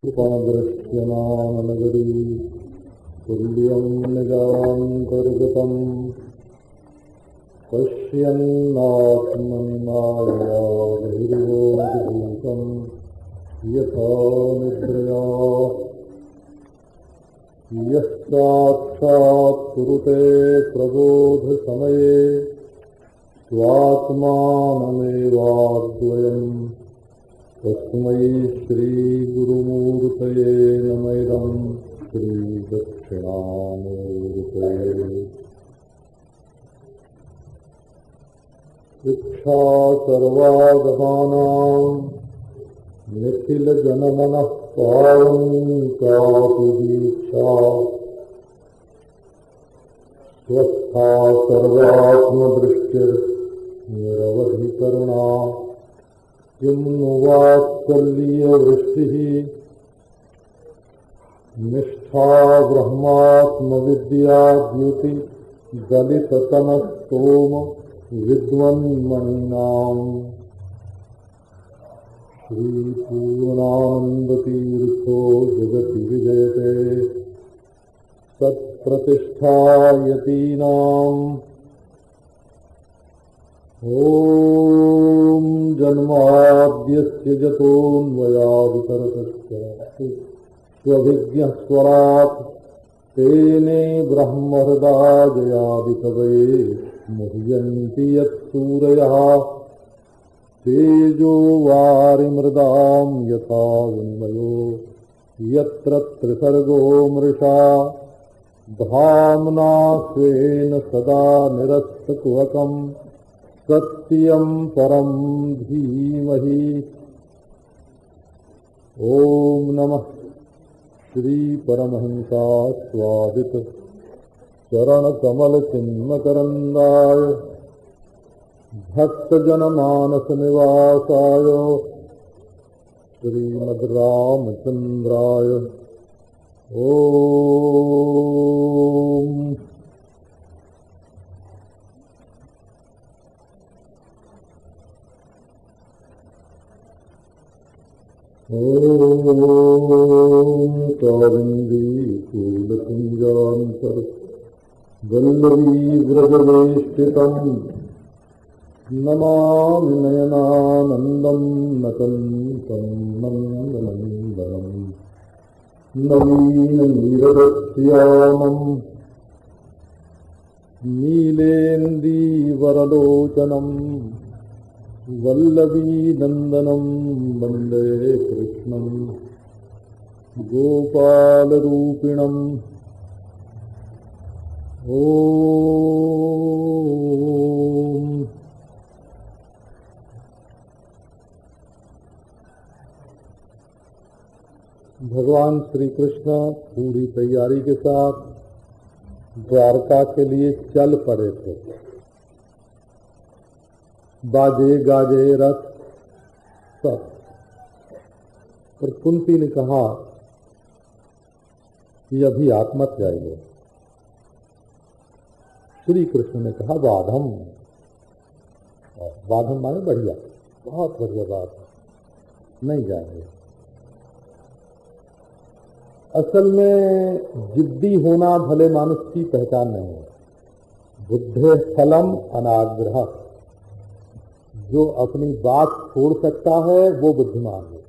उपदृश्यमाननगरी तुल्यं निजान्तर्गतं पश्यन्नात्मनि मायया बहिर्गोचरभूतं यथा निद्रया यः साक्षात् कुरुते प्रबोधसमये स्वात्मानमेवाद्वयम् तस्मै श्रीगुरुमूर्तये नमः श्रीदक्षिणामूर्तये। इच्छा सर्वागमानां निखिलजनमनः पावनीकापुदीक्षा स्वस्था सर्वात्मदृष्टिर्निरवधिकरुणा किं नु वात्सल्यवृष्टिः निष्ठा ब्रह्मात्मविद्या द्युति दलिततमस्तोम विद्वन्मणीनाम् श्रीपूर्णानन्दतीर्थो जगति विजयते सत्प्रतिष्ठायतीनाम् ॐ जन्माद्यस्य जतोऽन्वयादितरतश्च स्वभिज्ञः स्वराट् तेने ब्रह्महृदाजयादिकवये मुह्यन्ति यत्सूरयः तेजो वारिमृदां यथा विनिमयो यत्र त्रिसर्गो मृषा धाम्ना स्वेन सदा निरस्तकुहकम् सत्यं परं धीमहि। ओम नमः श्री परमहंसास्वादित चरण कमल चिन्मकरंदाय भक्तजनमानस निवासाय श्रीमद् रामचंद्राय ओम। ओम कालिंदी फूलकुंजांतर वल्लवी व्रजवेष्टितम् नमामि नयनानन्दं नतन्तं नन्दनन्दनम् नवीननीरदस्यामम् नीलेन्दीवरलोचनम् वल्लवी नंदनं वन्दे कृष्णं गोपालरूपिणम् ओम। भगवान श्री कृष्ण पूरी तैयारी के साथ द्वारका के लिए चल पड़े थे। बाजे गाजे रथ सब, पर कुंती ने कहा कि अभी आप मत जाइए। श्री कृष्ण ने कहा बाधम, बाधम माने बढ़िया, बहुत बढ़िया बात, नहीं जाएंगे। असल में जिद्दी होना भले मनुष्य की पहचान नहीं है। बुद्धे फलम अनाग्रह, जो अपनी बात छोड़ सकता है वो बुद्धिमान है।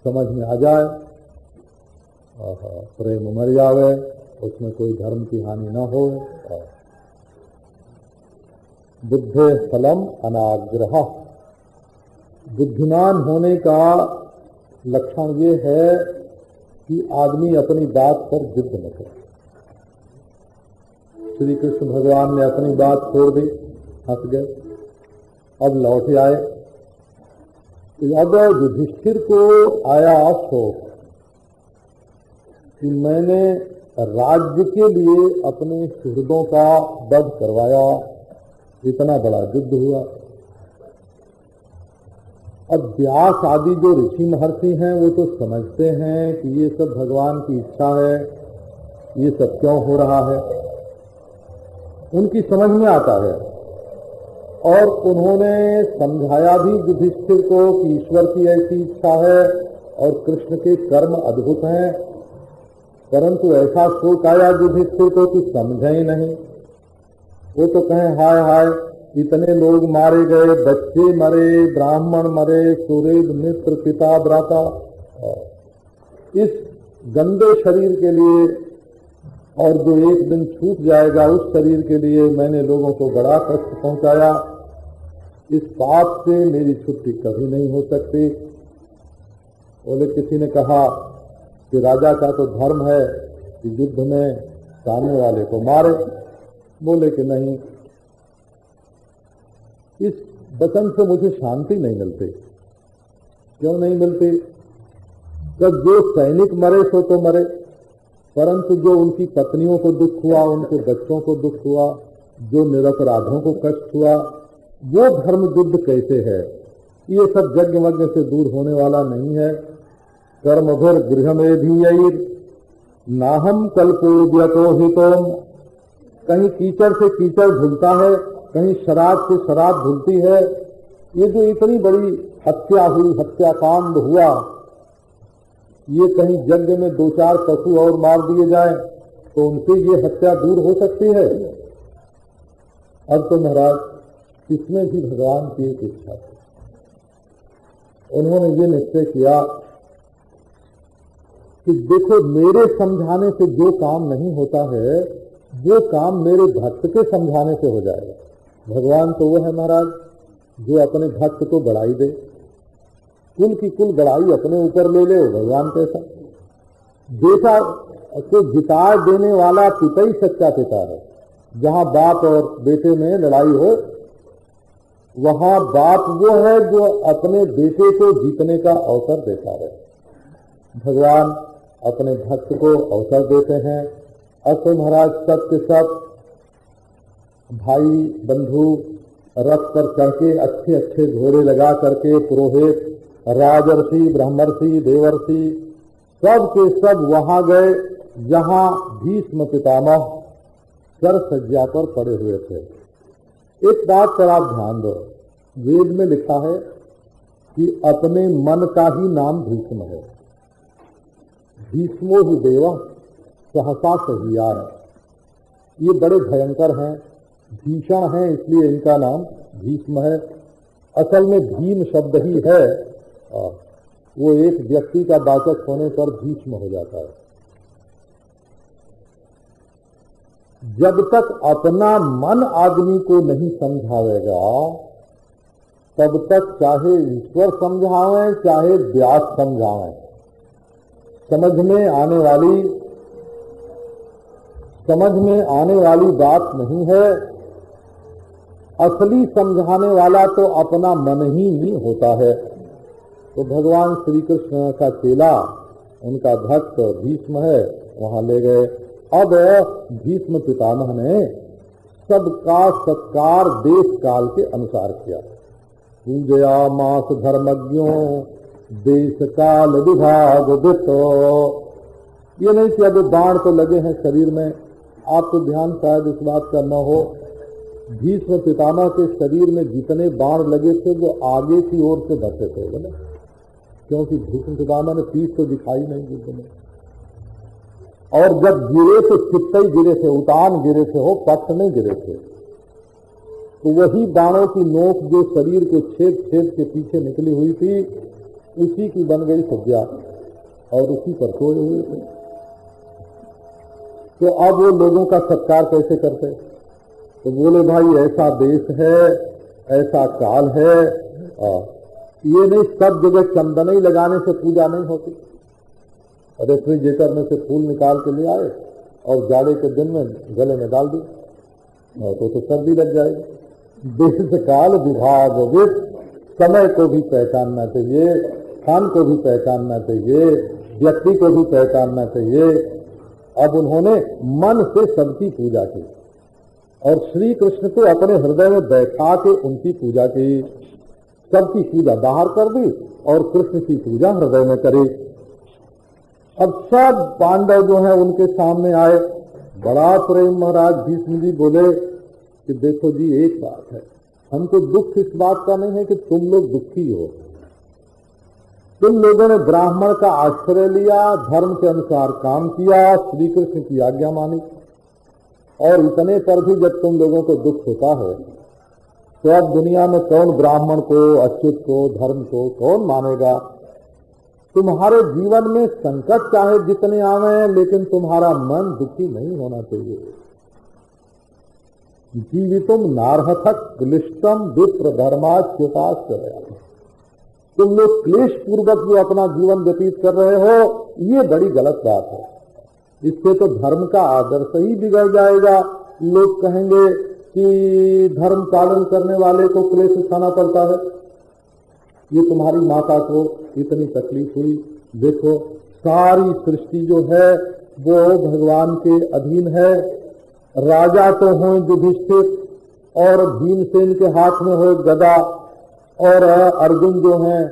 समझ में आ जाए, प्रेम मर जावे, उसमें कोई धर्म की हानि न हो। बुद्धे फलम अनाग्रह, बुद्धिमान होने का लक्षण ये है कि आदमी अपनी बात पर जिद न करे। श्री कृष्ण भगवान ने अपनी बात छोड़ दी, हंस गए, अब लौट आए। अब युधिष्ठिर को आया शौक कि मैंने राज्य के लिए अपने सुहृदों का वध करवाया, इतना बड़ा युद्ध हुआ। अब व्यास आदि जो ऋषि महर्षि हैं वो तो समझते हैं कि ये सब भगवान की इच्छा है, ये सब क्यों हो रहा है, उनकी समझ में आता है। और उन्होंने समझाया भी युधिष्ठिर को कि ईश्वर की ऐसी इच्छा है और कृष्ण के कर्म अद्भुत हैं, परंतु ऐसा शोक आया युधिष्ठिर को कि समझे ही नहीं। वो तो कहें हाय हाय, इतने लोग मारे गए, बच्चे मरे, ब्राह्मण मरे, सुहृद मित्र पिता भ्राता, इस गंदे शरीर के लिए और जो एक दिन छूट जाएगा उस शरीर के लिए मैंने लोगों को बड़ा कष्ट पहुंचाया। इस पाप से मेरी छुट्टी कभी नहीं हो सकती। बोले किसी ने कहा कि राजा का तो धर्म है कि युद्ध में सामने वाले को मारे। बोले कि नहीं, इस वचन से मुझे शांति नहीं मिलती। क्यों नहीं मिलती? जब जो सैनिक मरे सो तो मरे, परंतु जो उनकी पत्नियों को दुख हुआ, उनके बच्चों को दुख हुआ, जो निरपराधों को कष्ट हुआ, वो धर्म युद्ध कैसे है? ये सब यज्ञ वज्ञ से दूर होने वाला नहीं है। कर्मभिर गृहमेधीयैर नाहम कल्पोद्यतो हितोम। कहीं कीचड़ से कीचड़ धुलता है, कहीं शराब से शराब धुलती है। ये जो इतनी बड़ी हत्या हुई, हत्याकांड हुआ, ये कहीं यज्ञ में 2-4 पशु और मार दिए जाए तो उनसे ये हत्या दूर हो सकती है? अब तो महाराज इसमें भी भगवान की एक इच्छा थी। उन्होंने ये निश्चय किया कि देखो, मेरे समझाने से जो काम नहीं होता है वो काम मेरे भक्त के समझाने से हो जाएगा। भगवान तो वो है महाराज जो अपने भक्त को बढ़ाई दे। कुल की कुल बड़ाई अपने ऊपर ले ले, भगवान कैसा? बेटा को जिता देने वाला पिता ही सच्चा पिता है। जहां बाप और बेटे में लड़ाई हो, वहां बाप वो है जो अपने बेटे को जीतने का अवसर देता है। भगवान अपने भक्त को अवसर देते हैं। अब तो महाराज सब के सब भाई बंधु रथ पर चढ़ के अच्छे अच्छे घोड़े लगा करके, पुरोहित, राजर्षि, ब्रह्मर्षि, देवर्षि, सब के सब वहां गए जहां भीष्म पितामह कर सज्जा पर पड़े हुए थे। एक बात पर आप ध्यान दो, वेद में लिखा है कि अपने मन का ही नाम भीष्म है। भीष्मो ही देवा सहसा सहियार। ये बड़े भयंकर हैं, भीषण हैं, इसलिए इनका नाम भीष्म है। असल में भीम शब्द ही है, वो एक व्यक्ति का वाचक होने पर भीष्म हो जाता है। जब तक अपना मन आदमी को नहीं समझावेगा, तब तक चाहे ईश्वर समझावें चाहे व्यास समझावें, समझ में आने वाली बात नहीं है। असली समझाने वाला तो अपना मन ही होता है। तो भगवान श्री कृष्ण का चेला, उनका भक्त भीष्म है, वहां ले गए। अब भीष्म पितामह ने सबका सत्कार देश काल के अनुसार किया। पूजया मास धर्मज्ञों देश काल विभाग वित्त। ये नहीं कि अब बाण तो लगे हैं शरीर में, आपको ध्यान शायद इस बात का न हो। भीष्म पितामह के शरीर में जितने बाण लगे थे वो आगे की ओर से धसे थे, बोले, क्योंकि भीष्म पितामह ने पीठ तो दिखाई नहीं युद्ध में। और जब गिरे तो चित्ते गिरे थे, उतान गिरे थे, हो पट नहीं गिरे थे। तो वही बाणों की नोक जो शरीर के छेद छेद के पीछे निकली हुई थी, उसी की बन गई सज्जा और उसी पर सोए हुए थे। तो अब वो लोगों का सत्कार कैसे करते? तो बोले भाई ऐसा देश है, ऐसा काल है, ये नहीं सब जगह चंदन ही लगाने से पूजा नहीं होती। रेफ्रिजरेटर में से फूल निकाल के ले आए और जाड़े के दिन में गले में डाल दी तो सर्दी लग जाएगी। देश काल विभाग वित्त, समय को भी पहचानना चाहिए, स्थान को भी पहचानना चाहिए, व्यक्ति को भी पहचानना चाहिए। अब उन्होंने मन से सबकी पूजा की और श्री कृष्ण को अपने हृदय में बैठा के उनकी पूजा की। सबकी पूजा बाहर कर दी और कृष्ण की पूजा हृदय में करी। अब सब पांडव जो हैं उनके सामने आए, बड़ा प्रेम। महाराज भीष्म जी बोले कि देखो जी, एक बात है, हमको दुख इस बात का नहीं है कि तुम लोग दुखी हो। तुम लोगों ने ब्राह्मण का आश्रय लिया, धर्म के अनुसार काम किया, श्री कृष्ण की आज्ञा मानी, और इतने पर भी जब तुम लोगों को दुख होता है तो अब दुनिया में कौन ब्राह्मण को, अच्युत को, धर्म को कौन मानेगा? तुम्हारे जीवन में संकट चाहे जितने आवे, लेकिन तुम्हारा मन दुखी नहीं होना चाहिए। जीवितुम नार्हतः क्लिष्टम विप्र धर्माच्युताश्रया। तुम लोग क्लेश पूर्वक जो अपना जीवन व्यतीत कर रहे हो, ये बड़ी गलत बात है। इससे तो धर्म का आदर्श ही बिगड़ जाएगा। लोग कहेंगे कि धर्म पालन करने वाले को क्लेश उठाना पड़ता है। ये तुम्हारी माता को इतनी तकलीफ हुई, देखो सारी सृष्टि जो है वो भगवान के अधीन है। राजा तो हो युधिष्ठिर, और भीमसेन के हाथ में हो गदा, और अर्जुन जो हैं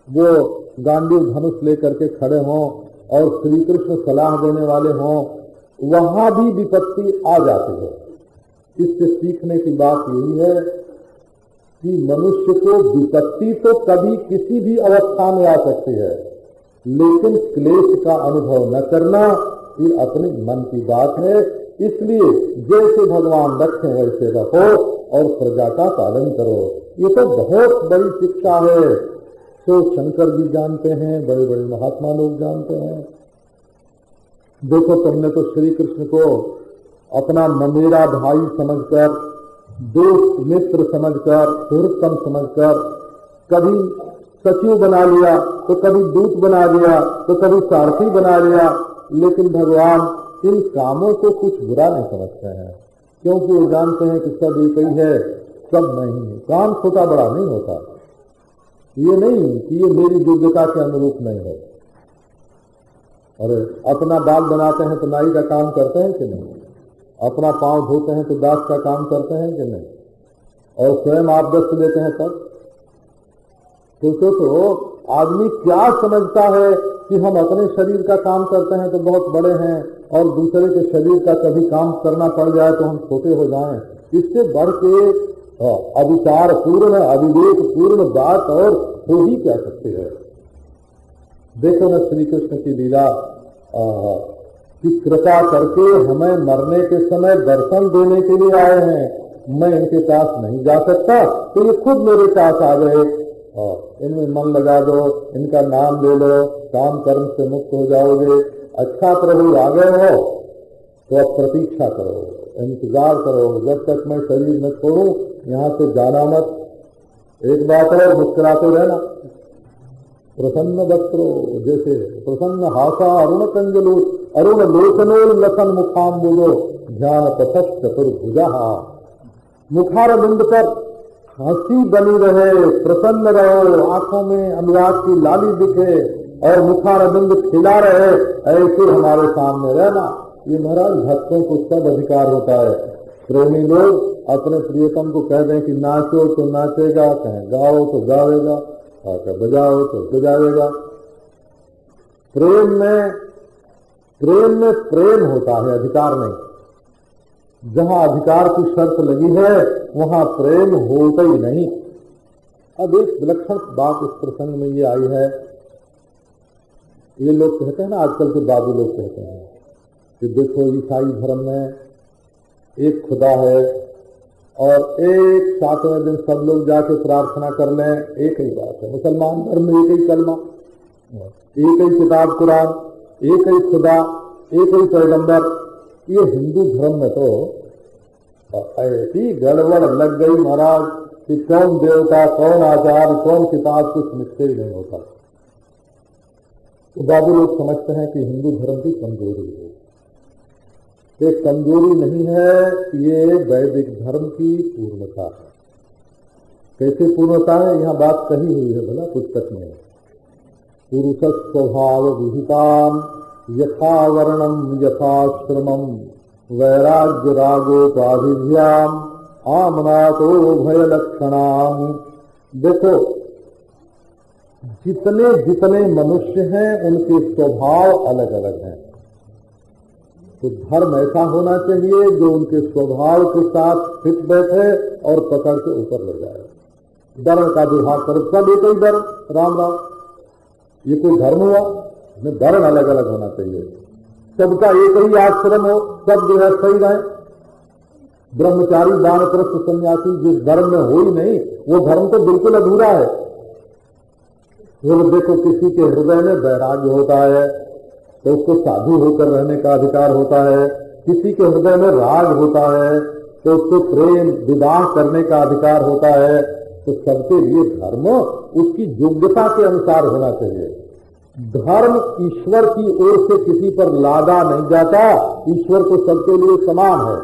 वो गांडीव धनुष लेकर के खड़े हों, और श्री कृष्ण सलाह देने वाले हों, वहां भी विपत्ति आ जाती है। इससे सीखने की बात यही है कि मनुष्य को विपत्ति तो कभी किसी भी अवस्था में आ सकती है, लेकिन क्लेश का अनुभव न करना ये अपने मन की बात है। इसलिए जैसे भगवान रखें वैसे रहो और प्रजा का पालन करो। ये तो बहुत बड़ी शिक्षा है। तो शंकर जी जानते हैं, बड़े बड़े महात्मा लोग जानते हैं। देखो तुमने तो श्री कृष्ण को अपना ममेरा भाई समझकर, दोस्त मित्र समझकर, सुहृतम समझकर कभी सचिव बना लिया, तो कभी दूत बना लिया, तो कभी सारथी बना लिया, लेकिन भगवान इन कामों को कुछ बुरा नहीं समझते हैं, क्योंकि वो जानते हैं कि सब एक ही है, सब नहीं है। काम छोटा बड़ा नहीं होता। ये नहीं कि ये मेरी योग्यता के अनुरूप नहीं है। और अपना बाल बनाते हैं तो नाई का काम करते हैं कि नहीं? अपना पांव धोते हैं तो दास का काम करते हैं कि नहीं? और स्वयं आप दस्त लेते हैं तब सोचो तो आदमी क्या समझता है कि हम अपने शरीर का काम करते हैं तो बहुत बड़े हैं, और दूसरे के शरीर का कभी काम करना पड़ जाए तो हम छोटे हो जाएं। इससे बढ़ के अविचार पूर्ण, अविवेक पूर्ण बात और हो ही क्या सकती है। देखो न श्री कृष्ण की लीला कि कृपा करके हमें मरने के समय दर्शन देने के लिए आए हैं। मैं इनके पास नहीं जा सकता, तो ये खुद मेरे पास आ गए। इनमें मन लगा दो, इनका नाम ले लो, काम कर्म से मुक्त हो जाओगे। अच्छा प्रभु आ गए हो तो अब प्रतीक्षा करो, इंतजार करो जब तक मैं शरीर न छोड़ूं, यहाँ से जाना मत। एक बात है, मुस्कुराते रहना। प्रसन्न वक्त्रो, जैसे प्रसन्न हासा अरुण कंजलो, अरुण लोचनोल लसन मुखाम्बुजो, ध्यान पथक चतुर्भुजा। मुखारविंद पर हंसी बनी रहे, प्रसन्न रहो, आंखों में अनुराग की लाली दिखे और मुखारविंद खिला रहे, ऐसे हमारे सामने रहना। ये महाराज भक्तों को सब अधिकार होता है। प्रेमी लोग अपने प्रियतम को कह दें कि नाचो तो नाचेगा, कहें गाओ तो गावेगा, आकर बजाओ तो बजावेगा। प्रेम में प्रेम होता है, अधिकार नहीं। जहां अधिकार की शर्त लगी है वहां प्रेम होता ही नहीं। अब एक विलक्षण बात इस प्रसंग में ये आई है, ये लोग कहते हैं ना, आजकल के बाबू लोग कहते हैं कि देखो ईसाई धर्म में एक खुदा है और एक 7वें दिन सब लोग जाके प्रार्थना कर लें, एक ही बात है। मुसलमान धर्म में एक ही कलमा, एक ही किताब कुरान, एक ही खुदा, एक ही पैगंबर। ये हिंदू धर्म में तो ऐसी गड़बड़ लग गई महाराज कि कौन देवता, कौन आचार, कौन किताब, कुछ निश्चय नहीं होता। तो बाबू लोग समझते हैं कि हिंदू धर्म की कमजोरी है। ये कमजोरी नहीं है, ये वैदिक धर्म की पूर्णता है। कैसे पूर्णता है, यहाँ बात कही हुई है भला पुस्तक में। पुरुष स्वभाव विहिताम यथा वर्णम यथाश्रमम वैराग्य रागोपाभिभ्याम आमनातो भय लक्षणाम। देखो जितने जितने मनुष्य हैं उनके स्वभाव अलग अलग हैं। तो धर्म ऐसा होना चाहिए जो उनके स्वभाव के साथ फिट बैठे और पकड़ के ऊपर ले जाए। धर्म का विभाग करो, सब एक ही धर्म, राम राम, ये कोई धर्म हुआ? धर्म अलग अलग होना चाहिए, सबका एक ही आश्रम हो, सब जो है सही रहे। ब्रह्मचारी वानप्रस्थ सन्यासी जिस धर्म में हो ही नहीं, वो धर्म तो बिल्कुल अधूरा है। वो देखो, किसी के हृदय में वैराग्य होता है तो उसको साधु होकर रहने का अधिकार होता है, किसी के हृदय में राग होता है तो उसको प्रेम विवाह करने का अधिकार होता है। तो सबके लिए धर्म उसकी योग्यता के अनुसार होना चाहिए। धर्म ईश्वर की ओर से किसी पर लादा नहीं जाता, ईश्वर तो सबके लिए समान है।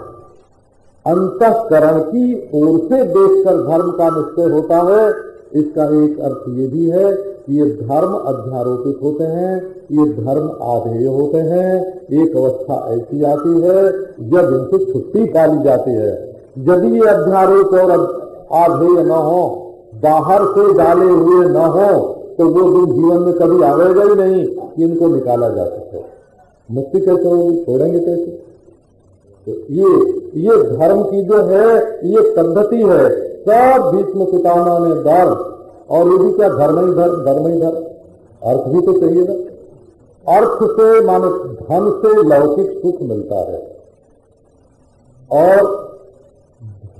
अंतःकरण की ओर से देखकर धर्म का निश्चय होता है। इसका एक अर्थ ये भी है कि ये धर्म अध्यारोपित होते हैं, ये धर्म आधेय होते हैं। एक अवस्था ऐसी आती है जब इनसे छुट्टी पाली जाती है। यदि ये अध्यारोप और आधेय न हो, बाहर से डाले हुए न हो, तो वो दिन जीवन में कभी आवेगा ही नहीं कि इनको निकाला जा सके। मुक्ति कैसे होगी, छोड़ेंगे कैसे? तो ये धर्म की जो है ये पद्धति है। सब भीष्म पितामह ने धर्म, और ये भी क्या धर्म ही धर्म, धर्म ही धर्म, अर्थ भी तो चाहिए ना। अर्थ से माने धन से लौकिक सुख मिलता है और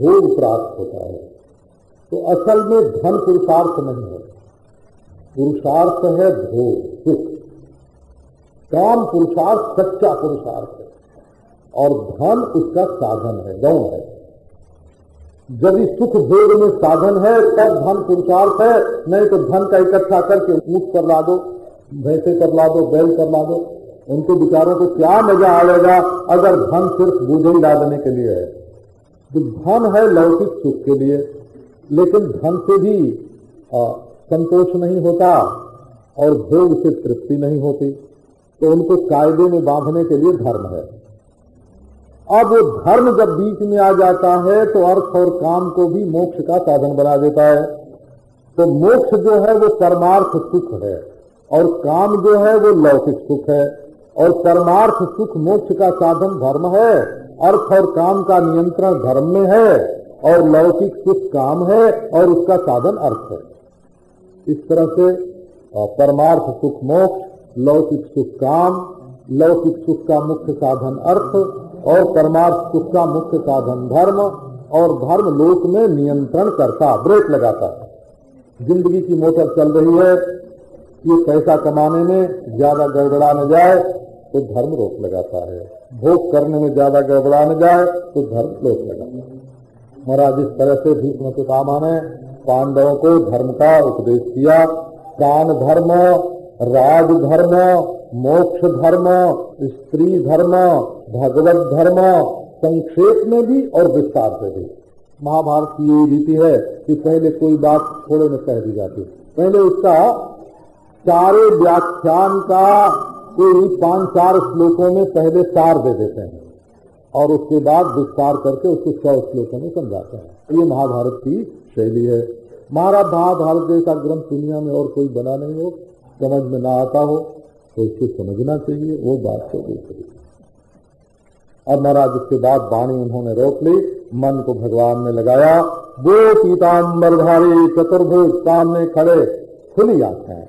भोग प्राप्त होता है। तो असल में धन पुरुषार्थ नहीं है, पुरुषार्थ है भोग सुख। काम पुरुषार्थ सच्चा पुरुषार्थ है और धन उसका साधन है, गौण है। यदि सुख भोग में साधन है तब धन पुरुषार्थ है, नहीं तो धन का इकट्ठा करके ऊँट कर ला दो, भैंसे कर ला दो, बैल कर ला दो, उनको विचारों को क्या मजा आएगा अगर धन सिर्फ बोझ ही लादने के लिए है। तो धन है लौकिक सुख के लिए, लेकिन धन से भी संतोष नहीं होता और भोग से तृप्ति नहीं होती, तो उनको कायदे में बांधने के लिए धर्म है। अब वो धर्म जब बीच में आ जाता है तो अर्थ और काम को भी मोक्ष का साधन बना देता है। तो मोक्ष जो है वो परमार्थ सुख है और काम जो है वो लौकिक सुख है, और परमार्थ सुख मोक्ष का साधन धर्म है, अर्थ और काम का नियंत्रण धर्म में है, और लौकिक सुख काम है और उसका साधन अर्थ है। इस तरह से परमार्थ सुख मोक्ष, लौकिक सुख काम, लौकिक सुख का मुख्य साधन अर्थ और परमार्थ सुख का मुख्य साधन धर्म, और धर्म लोक में नियंत्रण करता, ब्रेक लगाता है। जिंदगी की मोटर चल रही है, ये पैसा कमाने में ज्यादा गड़बड़ा न जाए तो धर्म रोक लगाता है, भोग करने में ज्यादा गड़बड़ा न जाए तो धर्म रोक लगाता है। महाराज इस तरह से भीष्म पितामह ने पांडवों को धर्म का उपदेश किया। दान धर्म, राज धर्म, मोक्ष धर्म, स्त्री धर्म, भगवत धर्म, संक्षेप में भी और विस्तार से भी। महाभारत की ये रीति है कि पहले कोई बात थोड़े में कह दी जाती, पहले उसका सारे व्याख्यान का कोई 5-4 श्लोकों में पहले सार दे देते हैं और उसके बाद विस्तार करके उसको 100 श्लोकों में समझाते हैं। ये महाभारत की शैली है। महाभारत जैसा ग्रंथ दुनिया में और कोई बना नहीं हो, समझ में ना आता हो तो इसको समझना चाहिए, वो बात तो दूसरी। अब महाराज इसके बाद वाणी उन्होंने रोक ली, मन को भगवान में लगाया। वो पीताम्बरधारी चतुर्भुज सामने खड़े, खुली आंखें।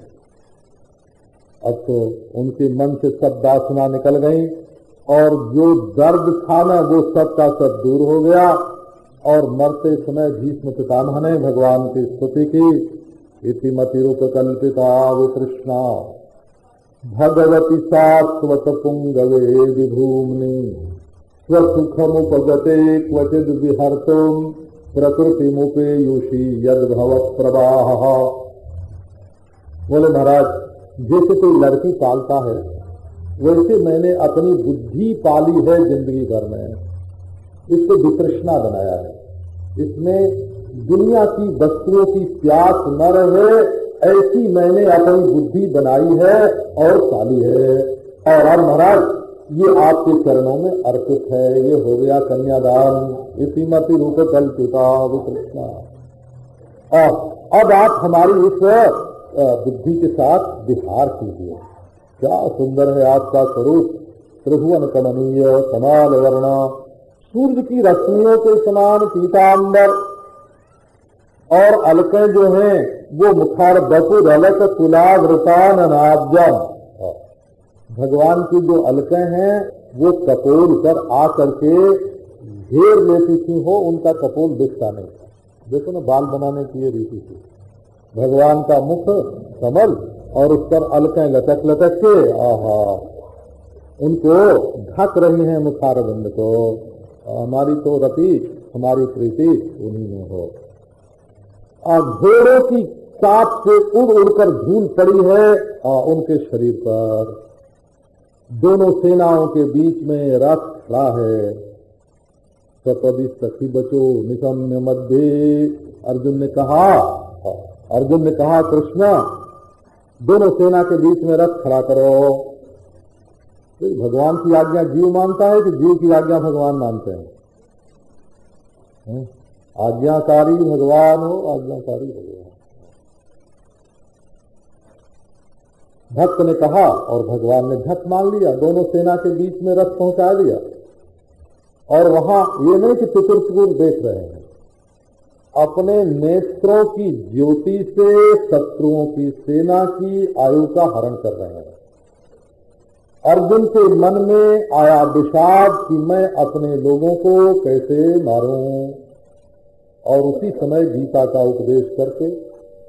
अब तो उनके मन से सब वासना निकल गई और जो दर्द था ना वो सब का सब दूर हो गया। और मरते समय भीष्म पितामह ने भगवान की स्तुति की। इतिमति रूप कल्पिता वितृष्णा भगवती शाश्वत पुंगवे विभूमि स्वसुखमुपगते क्वचिद विहर्तुम प्रकृतिमुपेयुषी यद्भवत् प्रवाह। बोले महाराज, जैसे कोई लड़की पालता है वैसे मैंने अपनी बुद्धि पाली है जिंदगी भर में, इसको वितृष्णा बनाया है। इसमें दुनिया की वस्तुओं की प्यास न रहे ऐसी मैंने अपनी बुद्धि बनाई है और पाली है। और अब महाराज ये आपके चरणों में अर्पित है, ये हो गया कन्यादान। इतिमति रूप कल्पिता वितृष्णा। अब आप हमारी इस बुद्धि के साथ विहार कीजिए। क्या सुंदर है आपका स्वरूप, त्रिभुवन कमनीय कमाल वर्ण, सूर्य की रश्मियों के समान पीतांबर, और अलकें जो हैं वो मुखार बपुर अलक तुलावृतान नाब्जम। भगवान की जो अलकें हैं वो कपोल पर आकर के घेर लेती थी हो, उनका कपोल दिखता नहीं था। देखो ना, बाल बनाने की ये रीति थी। भगवान का मुख कमल और उस पर अलकें लटक लटक के आहा उनको ढक रही हैं मुखारबंद को। हमारी तो रति, हमारी प्रीति उन्हीं में हो। घोड़ों की चाप से उड़ उड़कर धूल पड़ी है उनके शरीर पर। दोनों सेनाओं के बीच में रथ खड़ा है। सपदी सखी बचो निशम्य मध्य, अर्जुन ने कहा कृष्ण दोनों सेना के बीच में रथ खड़ा करो। तो भगवान की आज्ञा जीव मानता है कि जीव की आज्ञा भगवान मानते हैं? आज्ञाकारी भगवान हो, आज्ञाकारी भगवान। भक्त ने कहा और भगवान ने झट मान लिया, दोनों सेना के बीच में रथ पहुंचा दिया। और वहां ये नहीं कि चतुर्चुर देख रहे हैं, अपने नेत्रों की ज्योति से शत्रुओं की सेना की आयु का हरण कर रहे हैं। अर्जुन के मन में आया विषाद कि मैं अपने लोगों को कैसे मारूं, और उसी समय गीता का उपदेश करके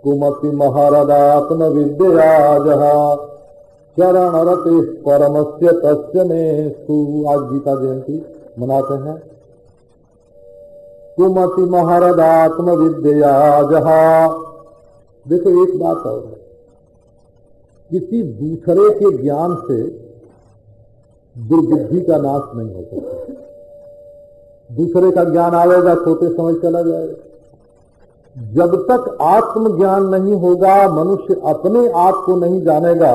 कुमति महारदात्म विद्या जहा चरण रति परमस्य तस्य में सु। आज गीता जयंती मनाते हैं। कुमति महारदात्म विद्या जहा। देखो एक बात और है, किसी दूसरे के ज्ञान से दुर्बुद्धि का नाश नहीं हो सकता। दूसरे का ज्ञान आएगा सोते समझ चला जाएगा। जब तक आत्मज्ञान नहीं होगा, मनुष्य अपने आप को नहीं जानेगा,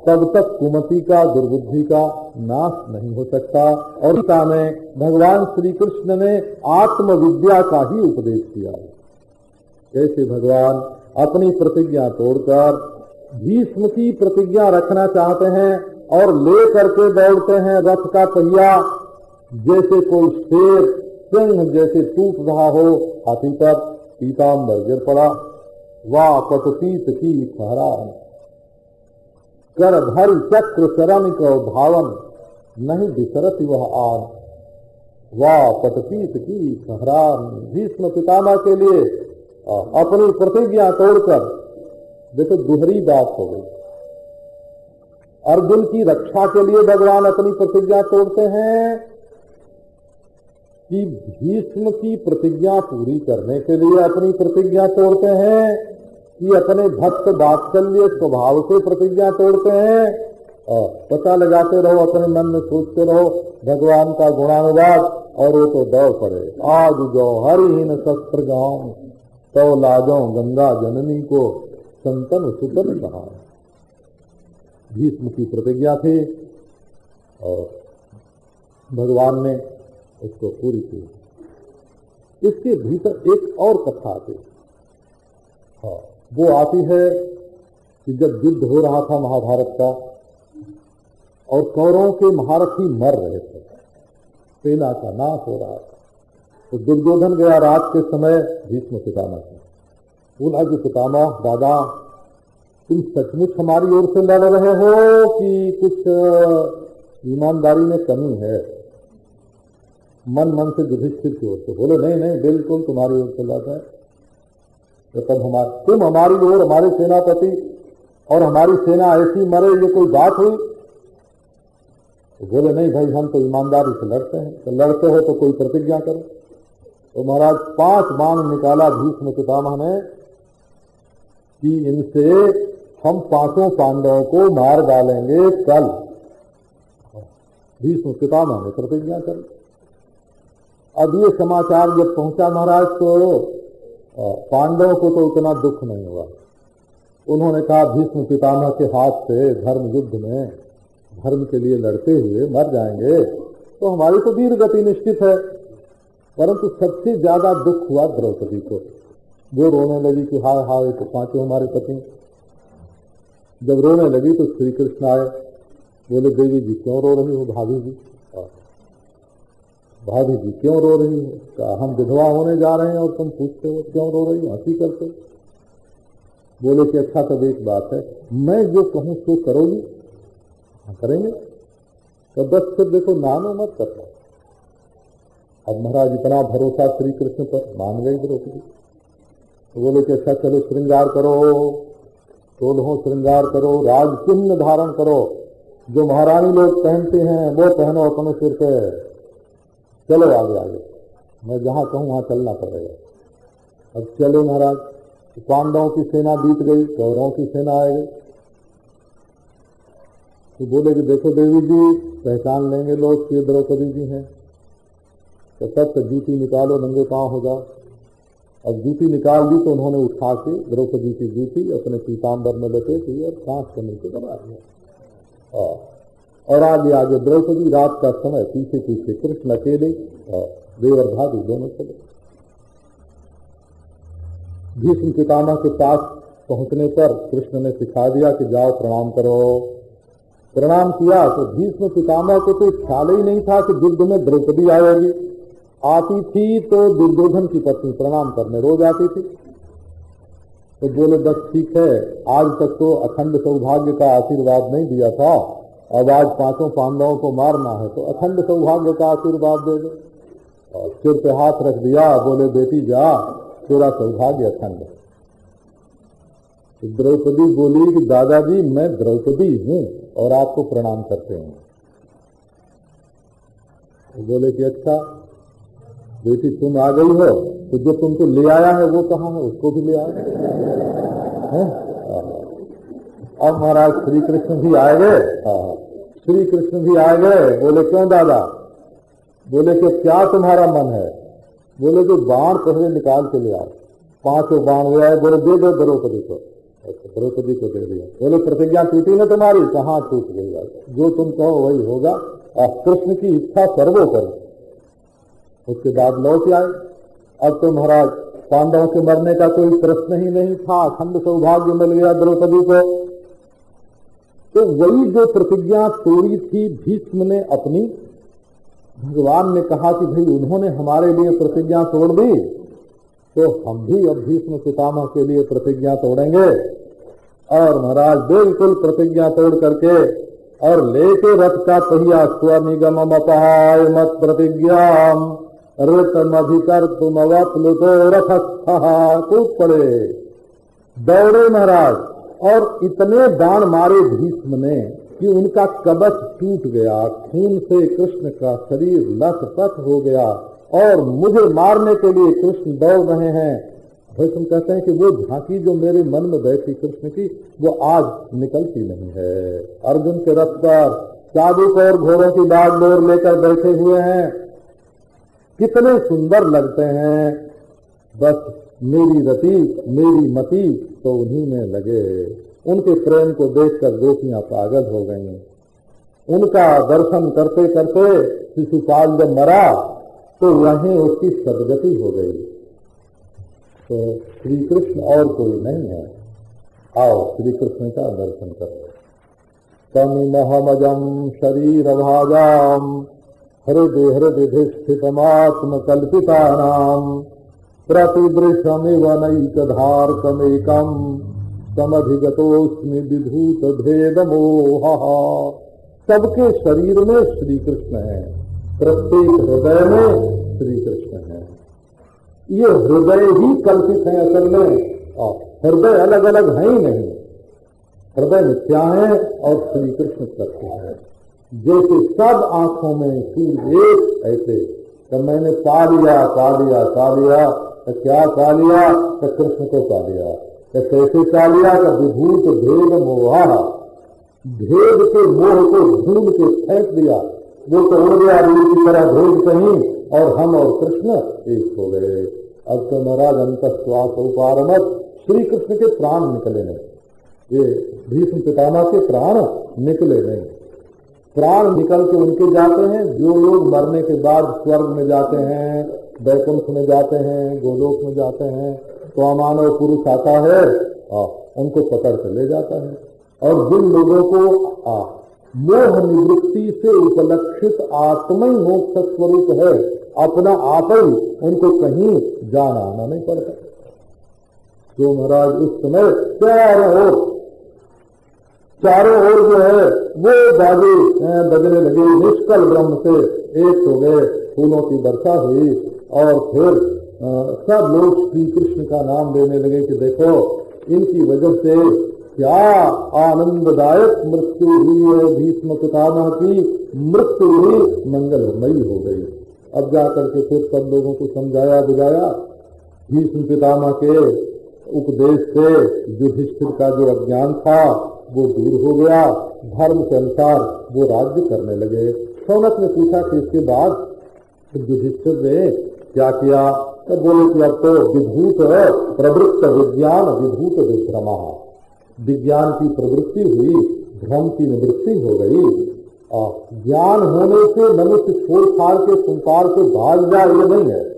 तब तक कुमति का, दुर्बुद्धि का नाश नहीं हो सकता। और गीता में भगवान श्री कृष्ण ने आत्मविद्या का ही उपदेश किया है। कैसे भगवान अपनी प्रतिज्ञा तोड़कर भीष्म की प्रतिज्ञा रखना चाहते हैं और ले करके दौड़ते हैं रथ का पहिया, जैसे कोई शेर सिंह जैसे टूट रहा हो हाथी पर, पीताम्बर गिर पड़ा। वाह पटपीत की फहरान, कर धर चक्र चरण को धावन, नहीं बिसरत वह आन। वाह पटपीत की फहरान। भीष्म पितामह के लिए अपनी प्रतिज्ञा तोड़कर, देखो दुहरी बात हो गई। अर्जुन की रक्षा के लिए भगवान अपनी प्रतिज्ञा तोड़ते हैं कि भीष्म की प्रतिज्ञा पूरी करने के लिए अपनी प्रतिज्ञा तोड़ते हैं, कि अपने भक्त वात्सल्य स्वभाव से प्रतिज्ञा तोड़ते हैं। पता लगाते रहो, अपने मन में सोचते रहो भगवान का गुणानुवाद, और वो तो दौड़ पड़े। आज जो हरिहीन शस्त्र गांव, तो लाजो गंगा जननी को संतन सुतन कहा। भीष्म की प्रतिज्ञा थी और भगवान ने उसको पूरी की। इसके भीतर एक और कथा आती है। वो आती है कि जब युद्ध हो रहा था महाभारत का और कौरवों के महारथी मर रहे थे, सेना का नाश हो रहा था, तो दुर्योधन गया रात के समय भीष्म पितामह से, बोला कि पितामह दादा तुम सचमुच हमारी ओर से लड़ रहे हो कि कुछ ईमानदारी में कमी है? मन मन से युधिष्ठिर की ओर से बोले नहीं नहीं बिल्कुल तुम्हारी ओर से लड़ रहे। तो तब तुम हमारी ओर, हमारे सेनापति और हमारी सेना ऐसी मरे, ये कोई बात हुई? तो बोले नहीं भाई हम तो ईमानदारी से लड़ते हैं। तो लड़ते हो तो कोई प्रतिज्ञा करो। तो महाराज 5 बाण निकाला भीष्म पितामह ने कि इनसे हम 5 पांडवों को मार डालेंगे कल। भीष्म पितामह ने प्रतिज्ञा करी। अब ये समाचार जब पहुंचा महाराज तो पांडवों को तो उतना दुख नहीं हुआ। उन्होंने कहा भीष्म पितामह के हाथ से धर्म युद्ध में धर्म के लिए लड़ते हुए मर जाएंगे तो हमारी तो वीर गति निश्चित है। परंतु सबसे ज्यादा दुख हुआ द्रौपदी को। वो रोने लगी कि हाय हाय तो 5 हमारे पति। जब रोने लगी तो श्री कृष्ण आए, बोले देवी जी क्यों रो रही हो? भाभी जी, भाभी जी क्यों रो रही हो? कहा हम विधवा होने जा रहे हैं और तुम पूछते हो क्यों रो रही हो, हंसी करते हो। बोले कि अच्छा तब एक बात है, मैं जो कहूं तो करोगी? हाँ करेंगे। तो बस फिर देखो नानो मत करना। अब महाराज इतना भरोसा श्री कृष्ण पर, मान गई द्रौपदी। तो बोले कि अच्छा चलो श्रृंगार करो, 16 श्रृंगार करो, राज चिन्ह धारण करो, जो महारानी लोग पहनते हैं वो पहनो अपने सिर पे, चलो आगे आगे, मैं जहां कहूं वहां चलना पड़ेगा। अब चले महाराज, पांडवों की सेना बीत गई, कौरवों की सेना आ गई। तो बोले कि देखो देवी जी पहचान लेंगे लोग कि द्रौपदी जी हैं। तो तब तक जूती निकालो, नंगे पांव हो जाओ। अब जूती निकाल दी तो उन्होंने उठा के द्रौपदी की जूती अपने पीताम्बर में लपेटी और सांस के मिलकर दबा दिया। और आगे आगे द्रौपदी, रात का समय, पीछे पीछे कृष्ण अकेले और देवर भाभी दोनों चले। भीष्म पितामह के पास पहुंचने पर कृष्ण ने सिखा दिया कि जाओ प्रणाम करो। प्रणाम किया तो भीष्म पितामह को तो ख्याल ही नहीं था कि युद्ध में द्रौपदी आएगी। आती थी तो दुर्योधन की पत्नी प्रणाम करने रोज आती थी। तो बोले बस ठीक है, आज तक तो अखंड सौभाग्य का आशीर्वाद नहीं दिया था, अब आज 5 पांडवों को मारना है तो अखंड सौभाग्य का आशीर्वाद दे दो। और सिर पे हाथ रख दिया, बोले बेटी जा, तेरा सौभाग्य अखंड। तो द्रौपदी बोली कि दादाजी मैं द्रौपदी हूं और आपको प्रणाम करते हैं। तो बोले कि अच्छा बेटी तुम आ गई हो तो जो तुमको ले आया है वो कहाँ है, उसको भी ले आया है। अब महाराज श्री कृष्ण भी आए गए। श्री कृष्ण भी आ गए। बोले क्यों दादा? बोले कि क्या तुम्हारा मन है? बोले जो बाण पहले निकाल के ले आओ। 5 बाण ले आए। बोले दे दो द्रौपदी को। द्रौपदी को दे दिया। बोले प्रतिज्ञा टूटी ना तुम्हारी? कहाँ टूट गई? जो तुम कहो वही होगा, कृष्ण की इच्छा सर्वो करो। उसके बाद लौट आए। अब तो महाराज पांडवों के मरने का कोई प्रश्न ही नहीं था, अखंड सौभाग्य मिल गया द्रौपदी को। तो वही जो प्रतिज्ञा तोड़ी थी भीष्म ने अपनी, भगवान ने कहा कि भाई उन्होंने हमारे लिए प्रतिज्ञा तोड़ दी तो हम भी अब भीष्म पितामह के लिए प्रतिज्ञा तोड़ेंगे। और महाराज बिल्कुल प्रतिज्ञा तोड़ करके और लेके रथ का पहिया स्वनिगम अपहाय मत प्रतिज्ञाम ऋतमधिकर तुम अवप्लुतो रथस्थः कूद पड़े, दौड़े महाराज। और इतने बाण मारे भीष्म ने कि उनका कवच टूट गया, खून से कृष्ण का शरीर लथपथ हो गया और मुझे मारने के लिए कृष्ण दौड़ रहे हैं। भीष्म कहते हैं कि वो झांकी जो मेरे मन में बैठी कृष्ण की वो आज निकलती नहीं है। अर्जुन के रथ पर चाबुक और घोड़ों की बागडोर लेकर बैठे हुए हैं, कितने सुंदर लगते हैं। बस मेरी रति मेरी मति तो उन्हीं में लगे। उनके प्रेम को देखकर गोपियां पागल हो गईं। उनका दर्शन करते करते शिशुपाल जब मरा तो वहीं उसकी सदगति हो गई। तो श्री कृष्ण और कोई नहीं है। आओ श्री कृष्ण का दर्शन करो। तमिमहमजम शरीर भाजाम हृदय हृदय स्थितमात्म कल्पितानाम प्रतिदृशमिव नैकधार्कमेकम समधिगतोस्मि विभूत भेद मोहः। सबके शरीर में श्री कृष्ण है, प्रत्येक हृदय में श्री कृष्ण है। ये हृदय ही कल्पित है असल में, हृदय अलग अलग है ही नहीं। हृदय मिथ्या है और श्री कृष्ण सत्य है। जैसे सब आंखों में सूर्य ऐसे तो मैंने पा लिया पा लिया पा लिया, तो क्या पा लिया? तो कृष्ण को पा लिया। तो कैसे पा लिया? तो विभूत भेद मोहा, भेद के मोह को ढूंढ के फेंक दिया। वो तो उड़ गया रील की तरह भेद कहीं और हम और कृष्ण एक हो गए। अब तो महाराज अंतस्वास उपारमत श्री कृष्ण के प्राण निकले नहीं। ये भीष्म पितामह के प्राण निकले नहीं। प्राण निकल के उनके जाते हैं जो लोग मरने के बाद स्वर्ग में जाते हैं, वैकुंठ में जाते हैं, गोलोक में जाते हैं। तो अमानव पुरुष आता है उनको पकड़ के ले जाता है। और जिन लोगों को मोह निवृत्ति से उपलक्षित आत्मा ही मोक्ष स्वरूप है। अपना आप ही उनको कहीं जाना आना नहीं पड़ता। तो महाराज उस समय चारों ओर जो है वो बाजे बजने लगे, निष्कल ब्रह्म से एक हो गए, फूलों की वर्षा हुई और फिर सब लोग श्री कृष्ण का नाम लेने लगे कि देखो इनकी वजह से क्या आनंददायक मृत्यु हुई है, भीष्म पितामह की मृत्यु ही मंगलमयी हो गई। अब जाकर के फिर सब लोगों को समझाया बुझाया, भीष्म पितामह के उपदेश से युधिष्ठिर का जो अज्ञान था वो दूर हो गया, धर्म के अनुसार वो राज्य करने लगे। शौनक ने पूछा कि इसके बाद युधिष्ठिर ने क्या किया, तो बोले कि अब तो विभूत प्रवृत्त विज्ञान विभूत विभ्रमा, विज्ञान की प्रवृत्ति हुई, भ्रम की निवृत्ति हो गई। ज्ञान होने से मनुष्य छोड़ छाड़ के संसार से भाग जाए ये नहीं है।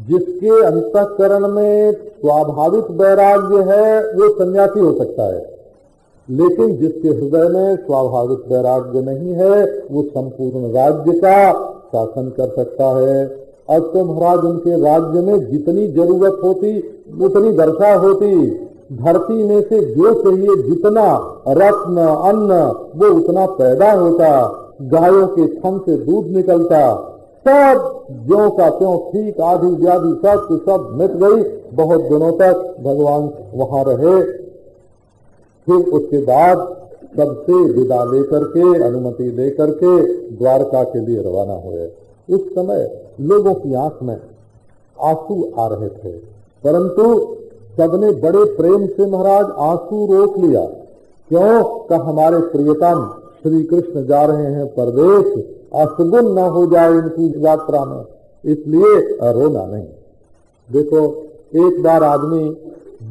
जिसके अंतःकरण में स्वाभाविक वैराग्य है वो सन्यासी हो सकता है, लेकिन जिसके हृदय में स्वाभाविक वैराग्य नहीं है वो संपूर्ण राज्य का शासन कर सकता है। अब तो महाराज उनके राज्य में जितनी जरूरत होती उतनी वर्षा होती, धरती में से जो चाहिए जितना रत्न अन्न वो उतना पैदा होता, गायों के थन से दूध निकलता, सब ज्यों का त्यों ठीक, आदि व्याधि सब मिट गई। बहुत दिनों तक भगवान वहां रहे। फिर उसके बाद सबसे विदा लेकर के अनुमति लेकर के द्वारका के लिए रवाना हुए। उस समय लोगों की आंख में आंसू आ रहे थे, परंतु सबने बड़े प्रेम से महाराज आंसू रोक लिया। क्यों का हमारे प्रियतम श्री कृष्ण जा रहे हैं परदेश, असगुन न हो जाए इनकी यात्रा में, इसलिए रोना नहीं। देखो एक बार आदमी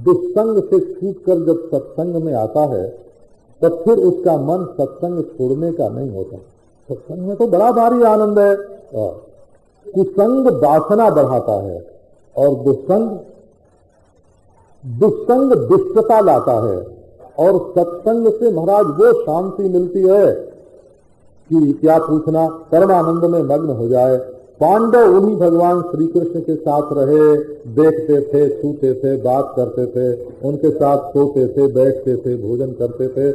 दुष्संग से छूटकर जब सत्संग में आता है तब फिर उसका मन सत्संग छोड़ने का नहीं होता। सत्संग में तो बड़ा भारी आनंद है। कुसंग वासना बढ़ाता है और दुष्संग दुष्टता लाता है, और सत्संग से महाराज वो शांति मिलती है कि क्या पूछना, परमानंद में मग्न हो जाए। पांडव उन्हीं भगवान श्री कृष्ण के साथ रहे, देखते थे, छूते थे, बात करते थे, उनके साथ सोते थे, बैठते थे, भोजन करते थे,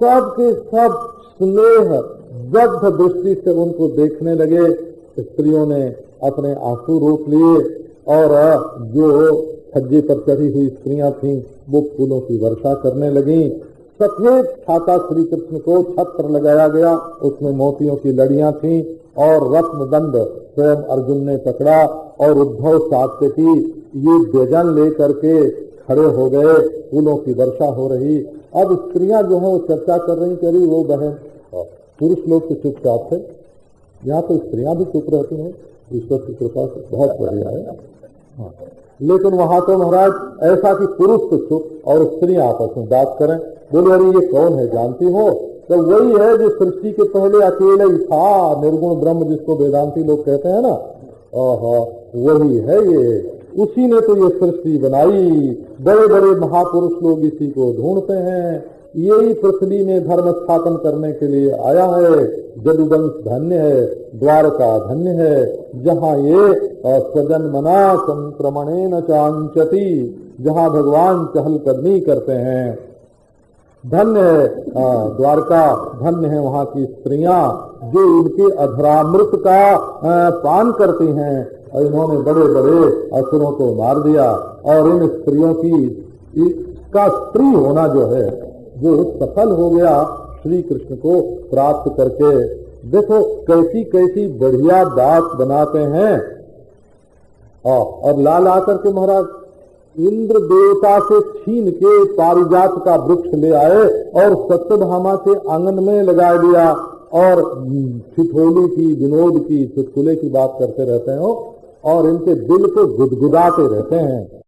सबके सब स्नेह दग्ध दृष्टि से उनको देखने लगे। स्त्रियों ने अपने आंसू रोक लिए और जो छज्जे पर चढ़ी हुई स्त्रियां थीं वो फूलों की वर्षा करने लगी। सफेद छाता श्री कृष्ण को छत्र लगाया गया, उसमें मोतियों की लड़ियां थीं और रत्न दंड स्वयं अर्जुन ने पकड़ा और उद्धव सात्यकी ये व्यजन लेकर के खड़े हो गए। फूलों की वर्षा हो रही। अब स्त्रियां जो है वो चर्चा कर रही, कह रही वो बहन, पुरुष लोग तो चुपचाप थे, यहाँ तो स्त्रियां भी चुप रहती हैं, ईश्वर की कृपा से बहुत बढ़िया है। हाँ। लेकिन वहां तो महाराज ऐसा कि पुरुष तो चुप और स्त्रियां आपस में बात करें। बोले अरे ये कौन है जानती हो? तो वही है जो सृष्टि के पहले अकेले ही था, निर्गुण ब्रह्म जिसको वेदांती लोग कहते हैं ना, वही है ये। उसी ने तो ये सृष्टि बनाई। बड़े बड़े महापुरुष लोग इसी को ढूंढते हैं। यही पृथ्वी में धर्म स्थापन करने के लिए आया है। जदुवंश धन्य है, द्वारका धन्य है, जहाँ ये स्वजन्मना संक्रमणेन चांचति, जहाँ भगवान चहलकदमी करते हैं। धन्य है द्वारका, धन्य है वहाँ की स्त्रियां जो इनके अधरामृत का पान करती हैं। और इन्होंने बड़े बड़े असुरों को मार दिया और इन स्त्रियों की इसका स्त्री होना जो है वो सफल हो गया श्री कृष्ण को प्राप्त करके। देखो कैसी कैसी बढ़िया बात बनाते हैं। और ला ला करके महाराज इंद्र देवता से छीन के पारिजात का वृक्ष ले आए और सत्यभामा के आंगन में लगा दिया और ठिठोली की, विनोद की, चुटकुले की बात करते रहते हो और इनके दिल को गुदगुदाते रहते हैं।